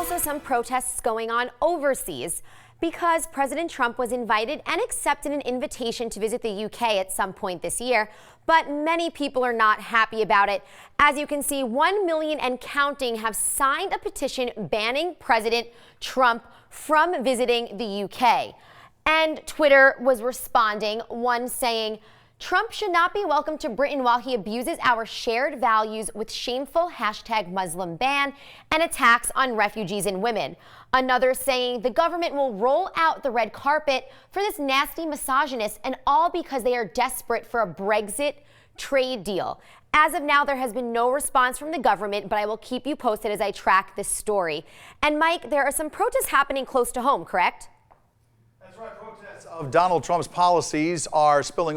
also some protests going on overseas because President Trump was invited and accepted an invitation to visit the UK at some point this year, but many people are not happy about it. As you can see, 1 million and counting have signed a petition banning President Trump from visiting the UK. And Twitter was responding, one saying, "Trump should not be welcome to Britain while he abuses our shared values with shameful #Muslim ban and attacks on refugees and women." Another saying the government will roll out the red carpet for this nasty misogynist, and all because they are desperate for a Brexit trade deal. As of now, there has been no response from the government, but I will keep you posted as I track this story. And Mike, there are some protests happening close to home, correct? That's right. Protests of Donald Trump's policies are spilling